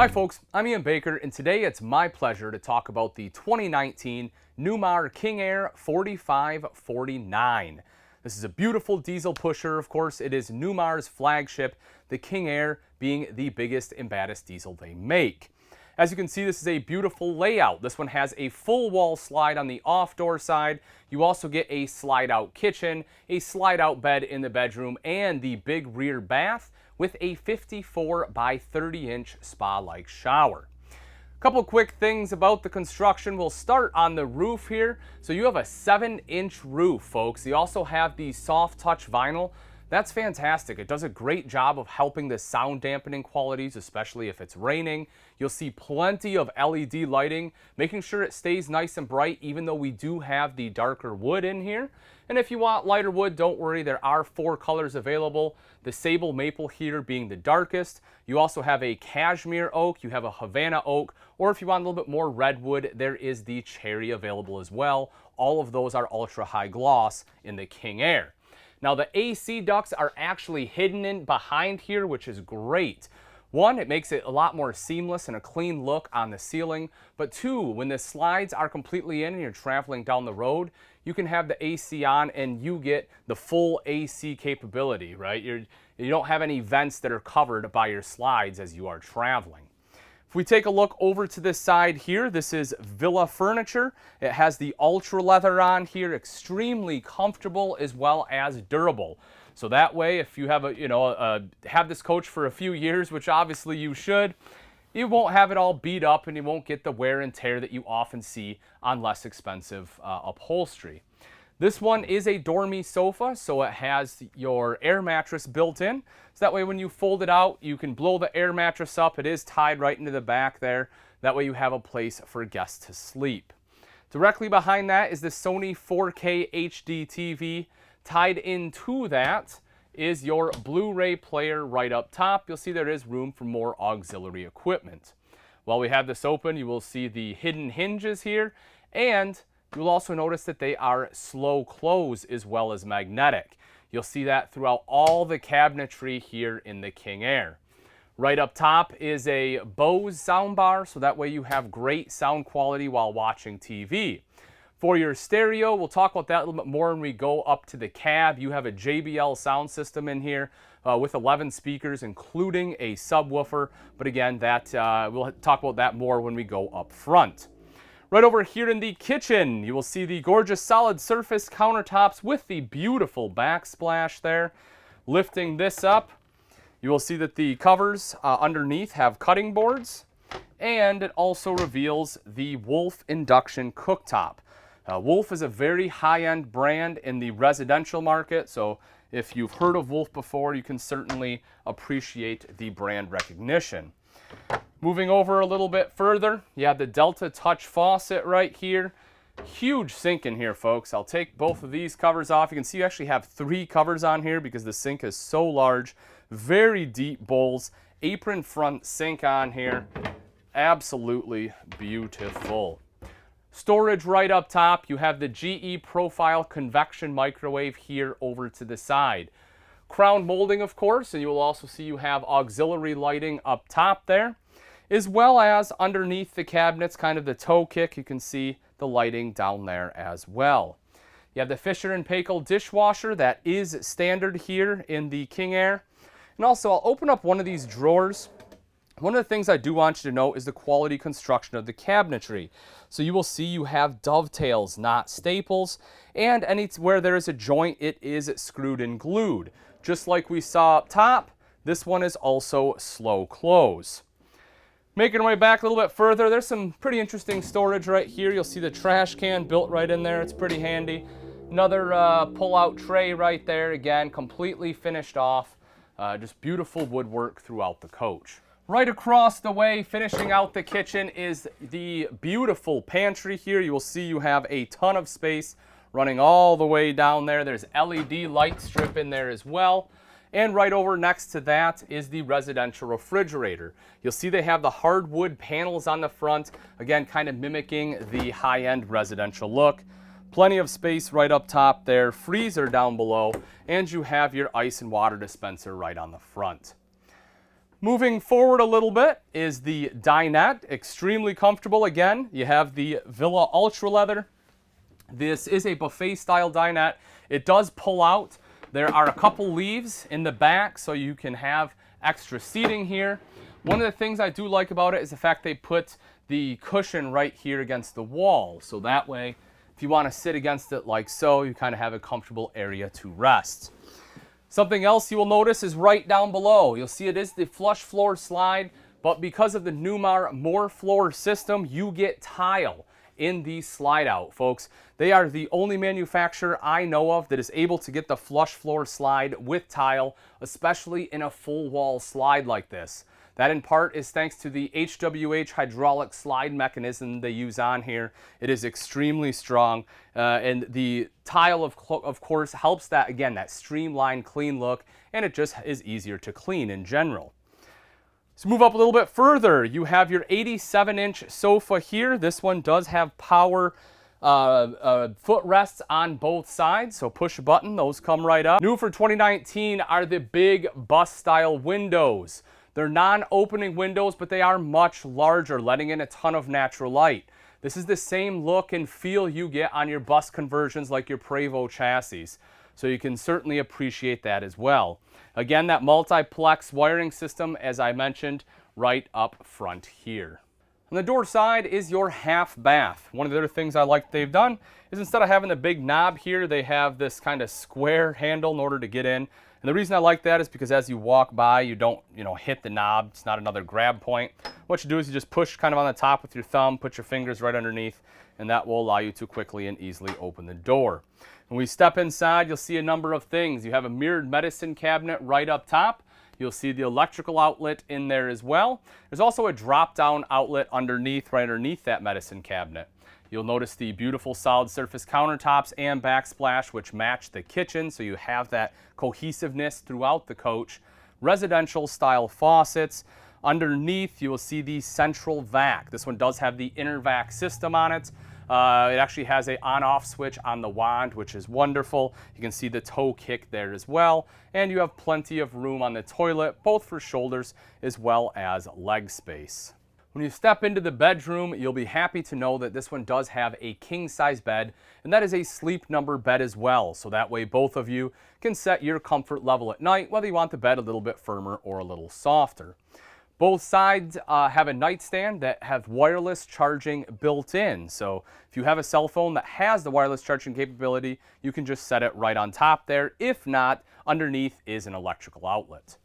Hi folks, I'm Ian Baker, and today it's my pleasure to talk about the 2019 Newmar King Aire 4549. This is a beautiful diesel pusher. Of course, it is Newmar's flagship, the King Aire being the biggest and baddest diesel they make. As you can see, this is a beautiful layout. This one has a full wall slide on the off-door side. You also get a slide-out kitchen, a slide-out bed in the bedroom, and the big rear bath with a 54 by 30-inch spa-like shower. Couple quick things about the construction. We'll start on the roof here. So you have a 7-inch roof, folks. You also have the soft touch vinyl. That's fantastic. It does a great job of helping the sound dampening qualities, especially if it's raining. You'll see plenty of LED lighting, making sure it stays nice and bright, even though we do have the darker wood in here. And if you want lighter wood, don't worry, there are 4 colors available. The sable maple here being the darkest. You also have a cashmere oak, you have a Havana oak, or if you want a little bit more redwood, there is the cherry available as well. All of those are ultra high gloss in the King Aire. Now the AC ducts are actually hidden in behind here, which is great. One, it makes it a lot more seamless and a clean look on the ceiling. But 2, when the slides are completely in and you're traveling down the road, you can have the AC on and you get the full AC capability, right? You don't have any vents that are covered by your slides as you are traveling. If we take a look over to this side here, this is Villa furniture. It has the ultra leather on here, extremely comfortable as well as durable. So that way, if you have have this coach for a few years, which obviously you should, you won't have it all beat up and you won't get the wear and tear that you often see on less expensive upholstery. This one is a dormy sofa, so it has your air mattress built in. So that way when you fold it out, you can blow the air mattress up. It is tied right into the back there. That way you have a place for guests to sleep. Directly behind that is the Sony 4K HD TV. Tied into that is your Blu-ray player right up top. You'll see there is room for more auxiliary equipment. While we have this open, you will see the hidden hinges here, and you'll also notice that they are slow close as well as magnetic. You'll see that throughout all the cabinetry here in the King Aire. Right up top is a Bose soundbar, so that way you have great sound quality while watching TV. For your stereo, we'll talk about that a little bit more when we go up to the cab. You have a JBL sound system in here with 11 speakers, including a subwoofer. But again, we'll talk about that more when we go up front. Right over here in the kitchen, you will see the gorgeous solid surface countertops with the beautiful backsplash there. Lifting this up, you will see that the covers underneath have cutting boards, and it also reveals the Wolf induction cooktop. Wolf is a very high-end brand in the residential market, so if you've heard of Wolf before, you can certainly appreciate the brand recognition. Moving over a little bit further, you have the Delta Touch faucet right here. Huge sink in here, folks. I'll take both of these covers off. You can see you actually have 3 covers on here because the sink is so large. Very deep bowls, apron front sink on here. Absolutely beautiful. Storage right up top. You have the GE Profile convection microwave here over to the side. Crown molding, of course, and you will also see you have auxiliary lighting up top there, as well as underneath the cabinets, kind of the toe kick, you can see the lighting down there as well. You have the Fisher & Paykel dishwasher that is standard here in the King Aire. And also, I'll open up one of these drawers. One of the things I do want you to know is the quality construction of the cabinetry. So you will see you have dovetails, not staples, and anywhere there is a joint, it is screwed and glued. Just like we saw up top, this one is also slow close. Making our way back a little bit further, there's some pretty interesting storage right here. You'll see the trash can built right in there. It's pretty handy. Another pull-out tray right there. Again, completely finished off. Just beautiful woodwork throughout the coach. Right across the way, finishing out the kitchen, is the beautiful pantry here. You will see you have a ton of space running all the way down there. There's LED light strip in there as well. And right over next to that is the residential refrigerator. You'll see they have the hardwood panels on the front, again, kind of mimicking the high-end residential look. Plenty of space right up top there, freezer down below, and you have your ice and water dispenser right on the front. Moving forward a little bit is the dinette, extremely comfortable. Again, you have the Villa Ultra Leather. This is a buffet style dinette. It does pull out. There are a couple leaves in the back so you can have extra seating here. One of the things I do like about it is the fact they put the cushion right here against the wall. So that way, if you want to sit against it like so, you kind of have a comfortable area to rest. Something else you will notice is right down below. You'll see it is the flush floor slide, but because of the Newmar More Floor system, you get tile in the slide out, folks. They are the only manufacturer I know of that is able to get the flush floor slide with tile, especially in a full wall slide like this. That in part is thanks to the HWH hydraulic slide mechanism they use on here. It is extremely strong, and the tile of course helps that, again, that streamlined, clean look, and it just is easier to clean in general. So move up a little bit further. You have your 87-inch sofa here. This one does have power footrests on both sides, so push a button, those come right up. New for 2019 are the big bus-style windows. They're non-opening windows, but they are much larger, letting in a ton of natural light. This is the same look and feel you get on your bus conversions like your Prevost chassis, so you can certainly appreciate that as well. Again, that multiplex wiring system, as I mentioned, right up front here. On the door side is your half bath. One of the other things I like they've done is instead of having the big knob here, they have this kind of square handle in order to get in. And the reason I like that is because as you walk by, you don't, hit the knob. It's not another grab point. What you do is you just push kind of on the top with your thumb, put your fingers right underneath, and that will allow you to quickly and easily open the door. When we step inside, you'll see a number of things. You have a mirrored medicine cabinet right up top. You'll see the electrical outlet in there as well. There's also a drop-down outlet underneath, right underneath that medicine cabinet. You'll notice the beautiful solid surface countertops and backsplash, which match the kitchen, so you have that cohesiveness throughout the coach. Residential style faucets. Underneath, you will see the central vac. This one does have the inner vac system on it. It actually has an on-off switch on the wand, which is wonderful. You can see the toe kick there as well. And you have plenty of room on the toilet, both for shoulders as well as leg space. When you step into the bedroom, you'll be happy to know that this one does have a king-size bed, and that is a sleep number bed as well. So that way both of you can set your comfort level at night, whether you want the bed a little bit firmer or a little softer. Both sides have a nightstand that have wireless charging built in. So if you have a cell phone that has the wireless charging capability, you can just set it right on top there. If not, underneath is an electrical outlet.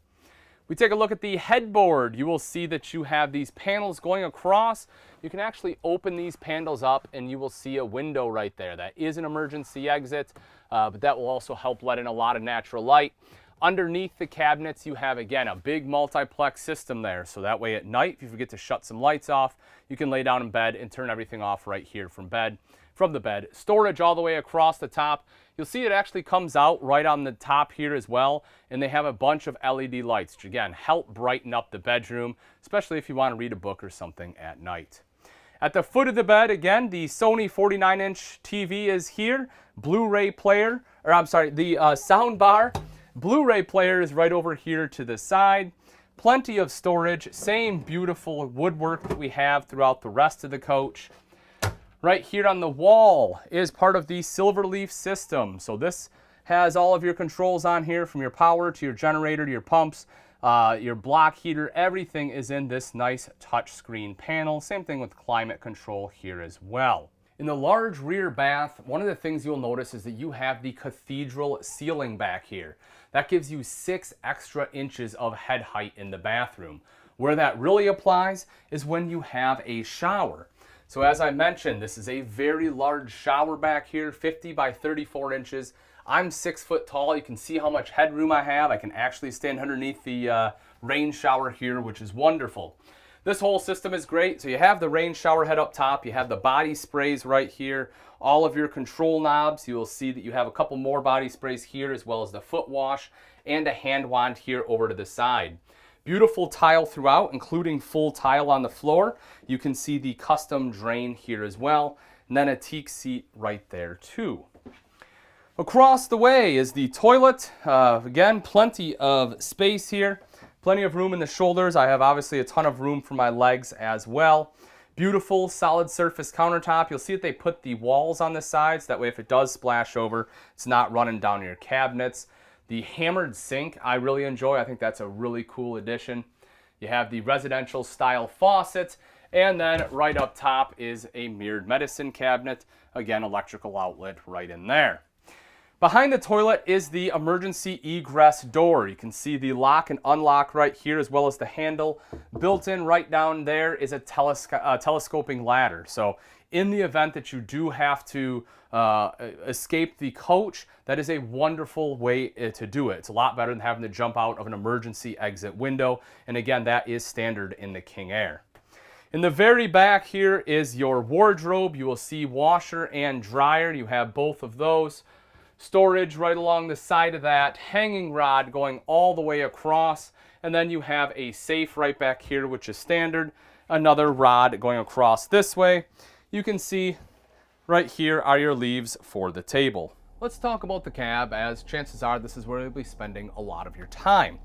We take a look at the headboard. You will see that you have these panels going across. You can actually open these panels up and you will see a window right there. That is an emergency exit, but that will also help let in a lot of natural light. Underneath the cabinets, you have, again, a big multiplex system there. So that way at night, if you forget to shut some lights off, you can lay down in bed and turn everything off right here from the bed. Storage all the way across the top. You'll see it actually comes out right on the top here as well. And they have a bunch of LED lights, which again, help brighten up the bedroom, especially if you want to read a book or something at night. At the foot of the bed, again, the Sony 49-inch TV is here. Blu-ray player, the sound bar. Blu-ray player is right over here to the side. Plenty of storage, same beautiful woodwork that we have throughout the rest of the coach. Right here on the wall is part of the Silverleaf system. So this has all of your controls on here, from your power to your generator to your pumps, your block heater. Everything is in this nice touchscreen panel. Same thing with climate control here as well. In the large rear bath, one of the things you'll notice is that you have the cathedral ceiling back here. That gives you 6 extra inches of head height in the bathroom. Where that really applies is when you have a shower. So as I mentioned, this is a very large shower back here, 50 by 34 inches. I'm 6 foot tall. You can see how much headroom I have. I can actually stand underneath the rain shower here, which is wonderful. This whole system is great. So you have the rain shower head up top. You have the body sprays right here. All of your control knobs. You will see that you have a couple more body sprays here, as well as the foot wash and a hand wand here over to the side. Beautiful tile throughout, including full tile on the floor. You can see the custom drain here as well. And then a teak seat right there too. Across the way is the toilet. Again, plenty of space here. Plenty of room in the shoulders. I have obviously a ton of room for my legs as well. Beautiful solid surface countertop. You'll see that they put the walls on the sides. That way if it does splash over, it's not running down your cabinets. The hammered sink I really enjoy. I think that's a really cool addition. You have the residential style faucet, and then right up top is a mirrored medicine cabinet. Again, electrical outlet right in there. Behind the toilet is the emergency egress door. You can see the lock and unlock right here, as well as the handle. Built in right down there is a telescoping ladder. So in the event that you do have to escape the coach, that is a wonderful way to do it. It's a lot better than having to jump out of an emergency exit window. And again, that is standard in the King Aire. In the very back here is your wardrobe. You will see washer and dryer. You have both of those. Storage right along the side of that, hanging rod going all the way across, and then you have a safe right back here, which is standard. Another rod going across this way. You can see right here are your leaves for the table. Let's talk about the cab, as chances are this is where you'll be spending a lot of your time.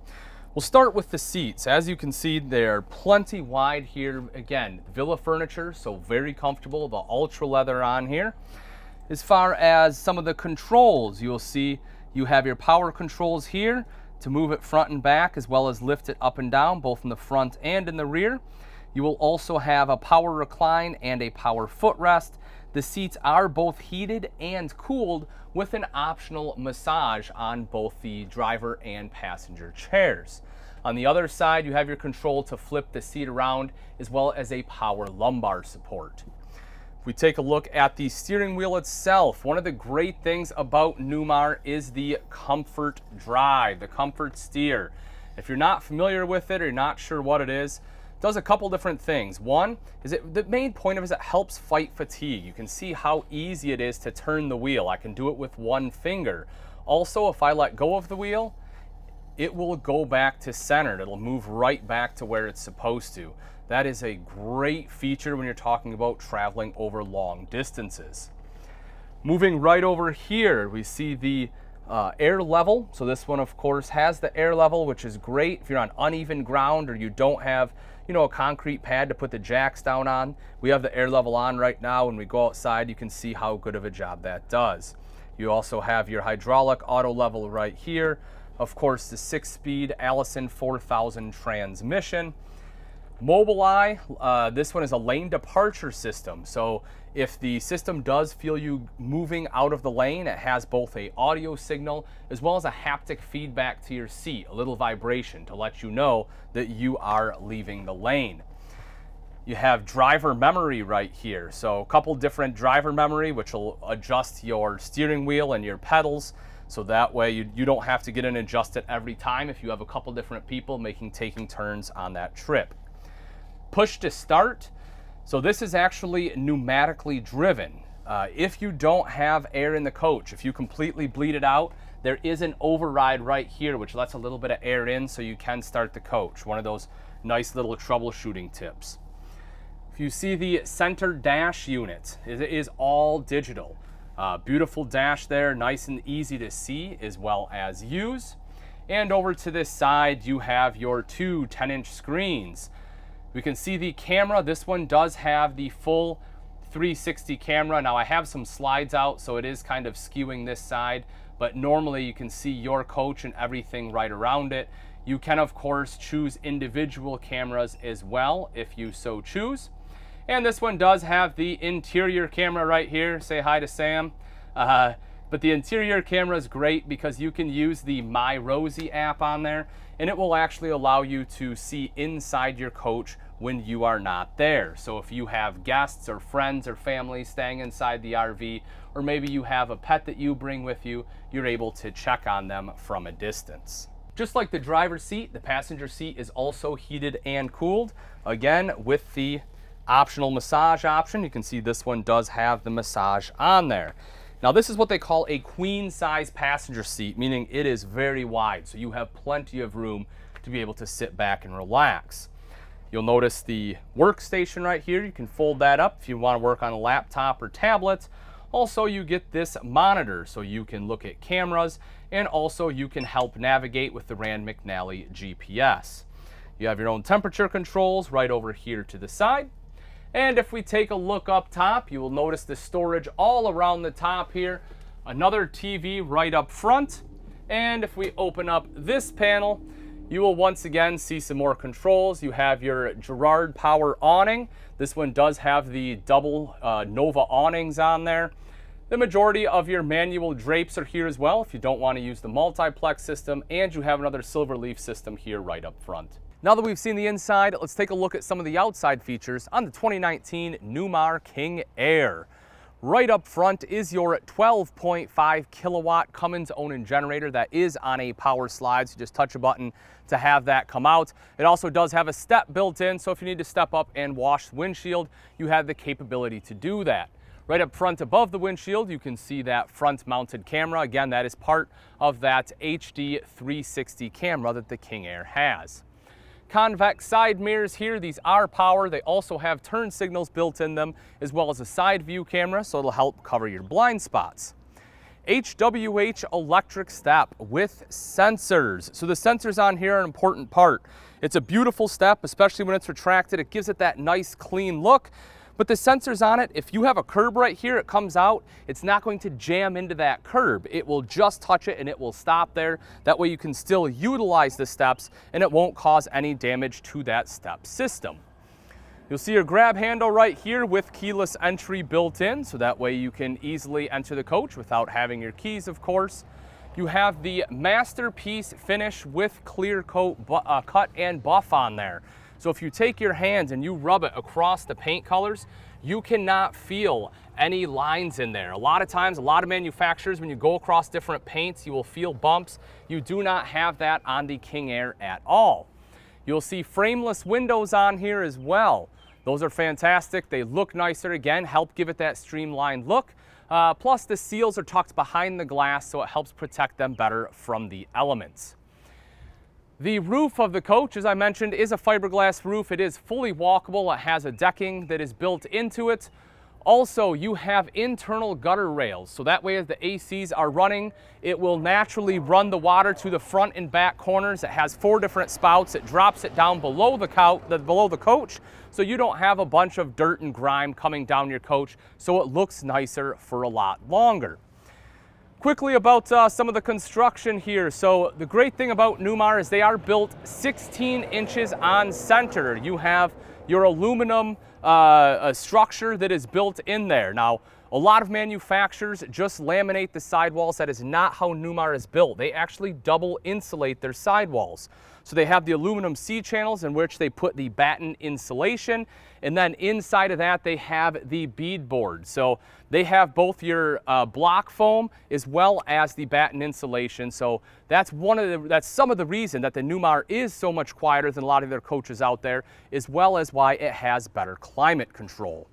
We'll start with the seats. As you can see, they're plenty wide here. Again, Villa furniture, so very comfortable. The ultra leather on here. As far as some of the controls, you'll see you have your power controls here to move it front and back, as well as lift it up and down, both in the front and in the rear. You will also have a power recline and a power footrest. The seats are both heated and cooled with an optional massage on both the driver and passenger chairs. On the other side, you have your control to flip the seat around, as well as a power lumbar support. If we take a look at the steering wheel itself, one of the great things about Newmar is the comfort drive, the comfort steer. If you're not familiar with it or you're not sure what it is, it does a couple different things. One is the main point of it is it helps fight fatigue. You can see how easy it is to turn the wheel. I can do it with one finger. Also, if I let go of the wheel, it will go back to center. It'll move right back to where it's supposed to. That is a great feature when you're talking about traveling over long distances. Moving right over here, we see the air level. So this one, of course, has the air level, which is great if you're on uneven ground or you don't have, a concrete pad to put the jacks down on. We have the air level on right now. When we go outside, you can see how good of a job that does. You also have your hydraulic auto level right here. Of course, the 6-speed Allison 4000 transmission. Mobileye, this one is a lane departure system. So if the system does feel you moving out of the lane, it has both an audio signal as well as a haptic feedback to your seat, a little vibration to let you know that you are leaving the lane. You have driver memory right here. So a couple different driver memory, which will adjust your steering wheel and your pedals. So that way you don't have to get in and adjust it every time if you have a couple different people taking turns on that trip. Push to start. So this is actually pneumatically driven. If you don't have air in the coach, if you completely bleed it out, there is an override right here which lets a little bit of air in so you can start the coach. One of those nice little troubleshooting tips. If you see the center dash unit, it is all digital. Beautiful dash there, nice and easy to see as well as use. And over to this side, you have your two 10-inch screens. We can see the camera. This one does have the full 360 camera. Now I have some slides out, so it is kind of skewing this side, but normally you can see your coach and everything right around it. You can, of course, choose individual cameras as well if you so choose. And this one does have the interior camera right here. Say hi to Sam. But the interior camera is great because you can use the My Rosie app on there, and it will actually allow you to see inside your coach when you are not there. So if you have guests or friends or family staying inside the RV, or maybe you have a pet that you bring with you, you're able to check on them from a distance. Just like the driver's seat, the passenger seat is also heated and cooled. Again, with the optional massage option, you can see this one does have the massage on there. Now this is what they call a queen size passenger seat, meaning it is very wide, so you have plenty of room to be able to sit back and relax. You'll notice the workstation right here. You can fold that up if you want to work on a laptop or tablet. Also, you get this monitor, so you can look at cameras and also you can help navigate with the Rand McNally GPS. You have your own temperature controls right over here to the side. And if we take a look up top, you will notice the storage all around the top here. Another TV right up front. And if we open up this panel, you will once again see some more controls. You have your Girard power awning. This one does have the double Nova awnings on there. The majority of your manual drapes are here as well if you don't want to use the multiplex system, and you have another silver leaf system here right up front. Now that we've seen the inside, let's take a look at some of the outside features on the 2019 Newmar King Aire. Right up front is your 12.5 kilowatt Cummins Onan generator that is on a power slide, so just touch a button to have that come out. It also does have a step built in, so if you need to step up and wash the windshield, you have the capability to do that. Right up front above the windshield, you can see that front mounted camera. Again, that is part of that HD 360 camera that the King Aire has. Convex side mirrors here, these are power. They also have turn signals built in them, as well as a side view camera, so it'll help cover your blind spots. HWH electric step with sensors. So the sensors on here are an important part. It's a beautiful step, especially when it's retracted. It gives it that nice clean look. But the sensors on it, if you have a curb right here, it comes out, it's not going to jam into that curb. It will just touch it and it will stop there. That way you can still utilize the steps and it won't cause any damage to that step system. You'll see your grab handle right here with keyless entry built in, so that way you can easily enter the coach without having your keys, of course. You have the masterpiece finish with clear coat cut and buff on there. So if you take your hands and you rub it across the paint colors, you cannot feel any lines in there. A lot of times, a lot of manufacturers, when you go across different paints, you will feel bumps. You do not have that on the King Aire at all. You'll see frameless windows on here as well. Those are fantastic. They look nicer, again, help give it that streamlined look. Plus the seals are tucked behind the glass, so it helps protect them better from the elements. The roof of the coach, as I mentioned, is a fiberglass roof. It is fully walkable. It has a decking that is built into it. Also, you have internal gutter rails, so that way as the ACs are running, it will naturally run the water to the front and back corners. It has 4 different spouts. It drops it down below the coach, so you don't have a bunch of dirt and grime coming down your coach, so it looks nicer for a lot longer. Quickly about some of the construction here. So the great thing about Newmar is they are built 16 inches on center. You have your aluminum structure that is built in there. Now, a lot of manufacturers just laminate the sidewalls. That is not how Newmar is built. They actually double insulate their sidewalls. So they have the aluminum C-channels in which they put the batten insulation, and then inside of that they have the bead board. So they have both your block foam as well as the batten insulation. So that's some of the reason that the Newmar is so much quieter than a lot of their coaches out there, as well as why it has better climate control.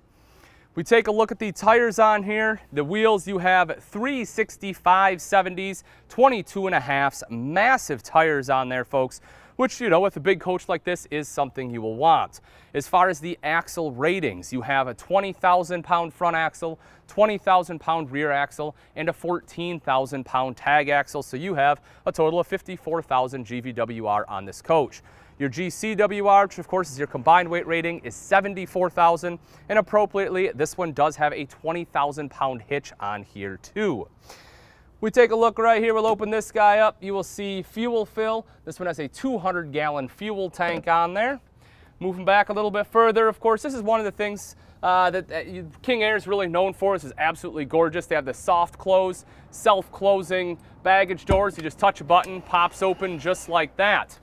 We take a look at the tires on here. The wheels, you have 3 65/70s, 22.5s, massive tires on there, folks, which, you know, with a big coach like this is something you will want. As far as the axle ratings, you have a 20,000 pound front axle, 20,000 pound rear axle, and a 14,000 pound tag axle. So you have a total of 54,000 GVWR on this coach. Your GCWR, which of course is your combined weight rating, is 74,000, and appropriately, this one does have a 20,000 pound hitch on here too. We take a look right here, we'll open this guy up, you will see fuel fill. This one has a 200-gallon fuel tank on there. Moving back a little bit further, of course, this is one of the things that King Aire is really known for. This is absolutely gorgeous. They have the soft close, self-closing baggage doors. You just touch a button, pops open just like that.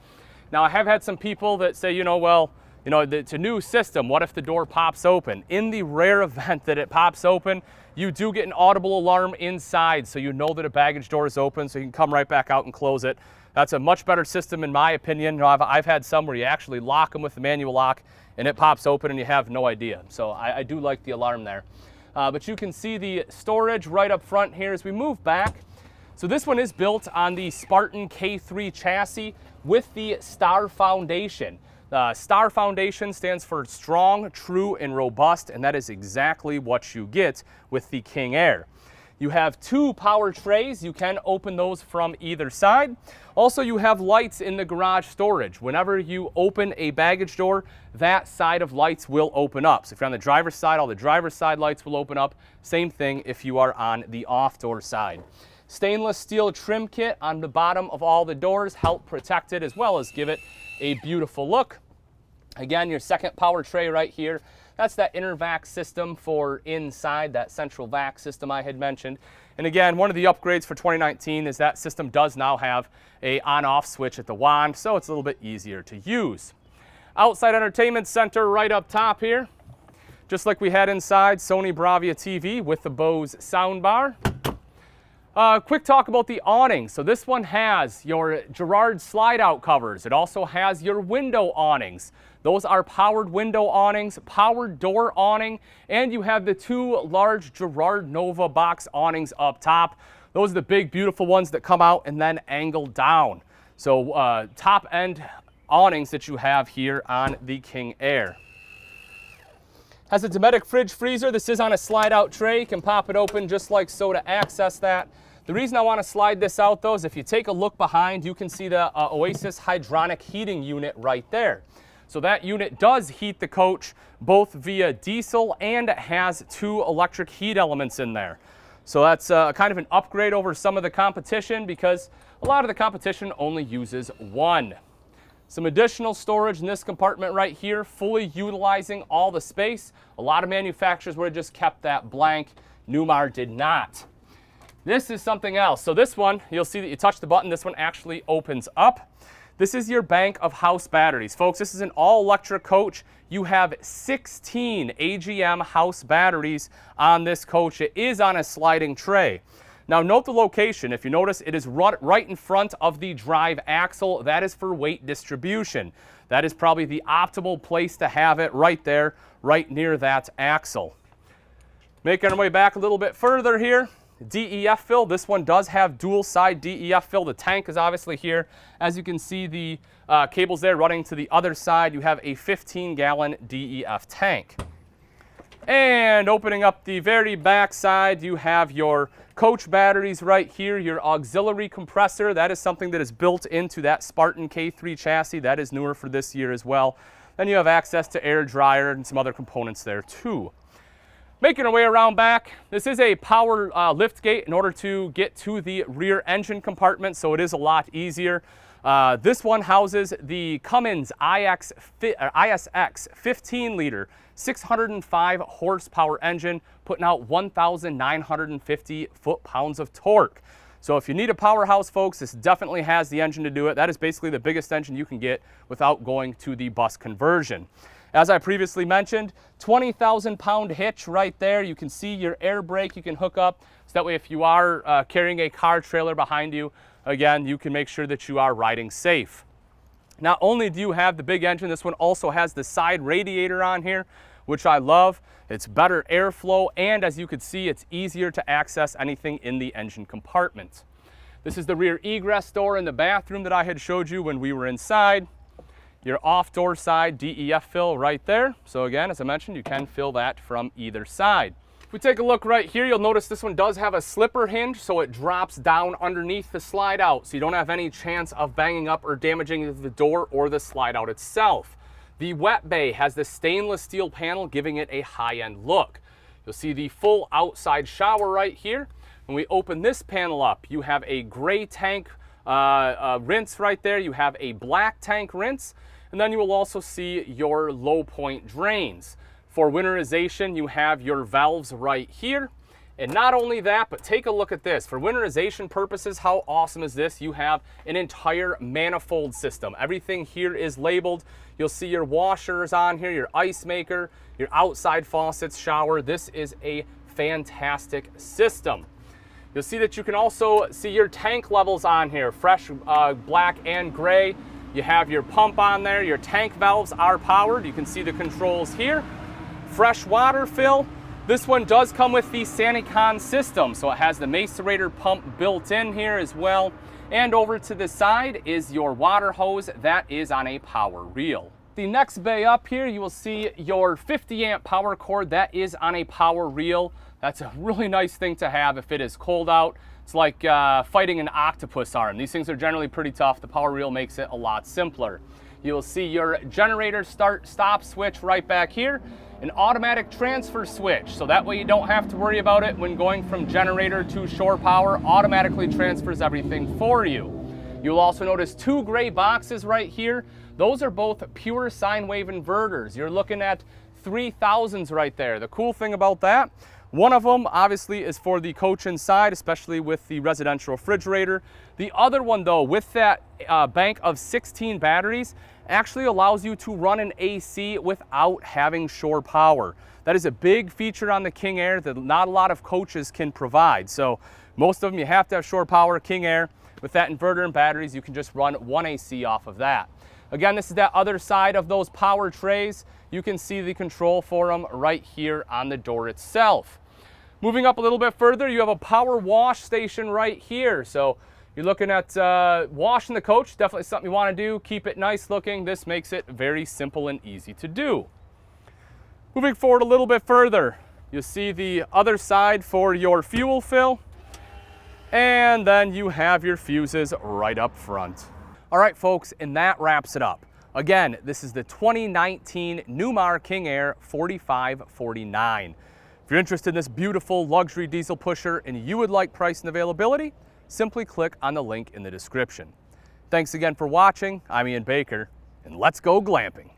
Now, I have had some people that say, it's a new system. What if the door pops open? In the rare event that it pops open, you do get an audible alarm inside, so you know that a baggage door is open, so you can come right back out and close it. That's a much better system in my opinion. I've had some where you actually lock them with the manual lock and it pops open and you have no idea. So I do like the alarm there. But you can see the storage right up front here as we move back. So this one is built on the Spartan K3 chassis with the Star Foundation. Star Foundation stands for strong, true, and robust, and that is exactly what you get with the King Aire. You have 2 power trays. You can open those from either side. Also, you have lights in the garage storage. Whenever you open a baggage door, that side of lights will open up. So if you're on the driver's side, all the driver's side lights will open up. Same thing if you are on the off-door side. Stainless steel trim kit on the bottom of all the doors help protect it as well as give it a beautiful look. Again, your second power tray right here. That's that inner vac system for inside, that central vac system I had mentioned. And again, one of the upgrades for 2019 is that system does now have a on-off switch at the wand, so it's a little bit easier to use. Outside entertainment center right up top here. Just like we had inside, Sony Bravia TV with the Bose soundbar. Quick talk about the awning. So this one has your Girard slide-out covers. It also has your window awnings. Those are powered window awnings, powered door awning, and you have the 2 large Girard Nova box awnings up top. Those are the big, beautiful ones that come out and then angle down. So top-end awnings that you have here on the King Aire. Has a Dometic fridge freezer. This is on a slide-out tray. You can pop it open just like so to access that. The reason I want to slide this out, though, is if you take a look behind, you can see the Oasis hydronic heating unit right there. So that unit does heat the coach both via diesel and it has 2 electric heat elements in there. So that's kind of an upgrade over some of the competition because a lot of the competition only uses 1. Some additional storage in this compartment right here, fully utilizing all the space. A lot of manufacturers would have just kept that blank. Newmar did not. This is something else. So this one, you'll see that you touch the button, this one actually opens up. This is your bank of house batteries. Folks, this is an all-electric coach. You have 16 AGM house batteries on this coach. It is on a sliding tray. Now note the location. If you notice, it is right in front of the drive axle. That is for weight distribution. That is probably the optimal place to have it right there, right near that axle. Making our way back a little bit further here. DEF fill. This one does have dual side DEF fill. The tank is obviously here. As you can see, the cables there running to the other side. You have a 15-gallon DEF tank. And opening up the very back side, you have your coach batteries right here, your auxiliary compressor. That is something that is built into that Spartan K3 chassis. That is newer for this year as well. Then you have access to air dryer and some other components there too. Making our way around back, this is a power lift gate in order to get to the rear engine compartment, so it is a lot easier. This one houses the Cummins ISX 15-liter, 605 horsepower engine, putting out 1,950 foot-pounds of torque. So if you need a powerhouse, folks, this definitely has the engine to do it. That is basically the biggest engine you can get without going to the bus conversion. As I previously mentioned, 20,000-pound hitch right there. You can see your air brake you can hook up. So that way if you are carrying a car trailer behind you, again, you can make sure that you are riding safe. Not only do you have the big engine, this one also has the side radiator on here, which I love. It's better airflow, and as you can see, it's easier to access anything in the engine compartment. This is the rear egress door in the bathroom that I had showed you when we were inside. Your off-door side DEF fill right there. So again, as I mentioned, you can fill that from either side. If we take a look right here, you'll notice this one does have a slipper hinge, so it drops down underneath the slide out, so you don't have any chance of banging up or damaging the door or the slide out itself. The wet bay has the stainless steel panel, giving it a high-end look. You'll see the full outside shower right here. When we open this panel up, you have a gray tank rinse right there. You have a black tank rinse, and then you will also see your low point drains. For winterization, you have your valves right here. And not only that, but take a look at this. For winterization purposes, how awesome is this? You have an entire manifold system. Everything here is labeled. You'll see your washers on here, your ice maker, your outside faucets, shower. This is a fantastic system. You'll see that you can also see your tank levels on here, fresh, black and gray. You have your pump on there. Your tank valves are powered. You can see the controls here. Fresh water fill. This one does come with the Sanicon system, so it has the macerator pump built in here as well. And over to the side is your water hose that is on a power reel. the next bay up here, you will see your 50 amp power cord that is on a power reel. That's a really nice thing to have if it is cold out. It's like fighting an octopus arm. These things are generally pretty tough. The power reel makes it a lot simpler. You will see your generator start-stop switch right back here, an automatic transfer switch, so that way you don't have to worry about it when going from generator to shore power. Automatically transfers everything for you. You'll also notice 2 gray boxes right here. Those are both pure sine wave inverters. You're looking at 3000s right there. The cool thing about that, one of them obviously is for the coach inside, especially with the residential refrigerator. The other one though, with that bank of 16 batteries, actually allows you to run an AC without having shore power. That is a big feature on the King Aire that not a lot of coaches can provide. So most of them you have to have shore power. King Aire, with that inverter and batteries, you can just run one AC off of that. Again, this is that other side of those power trays. You can see the control for them right here on the door itself. Moving up a little bit further, you have a power wash station right here. So you're looking at washing the coach, definitely something you want to do. Keep it nice looking. This makes it very simple and easy to do. Moving forward a little bit further, you'll see the other side for your fuel fill. And then you have your fuses right up front. All right, folks, and that wraps it up. Again, this is the 2019 Newmar King Aire 4549. If you're interested in this beautiful luxury diesel pusher and you would like price and availability, simply click on the link in the description. Thanks again for watching. I'm Ian Baker, and let's go glamping.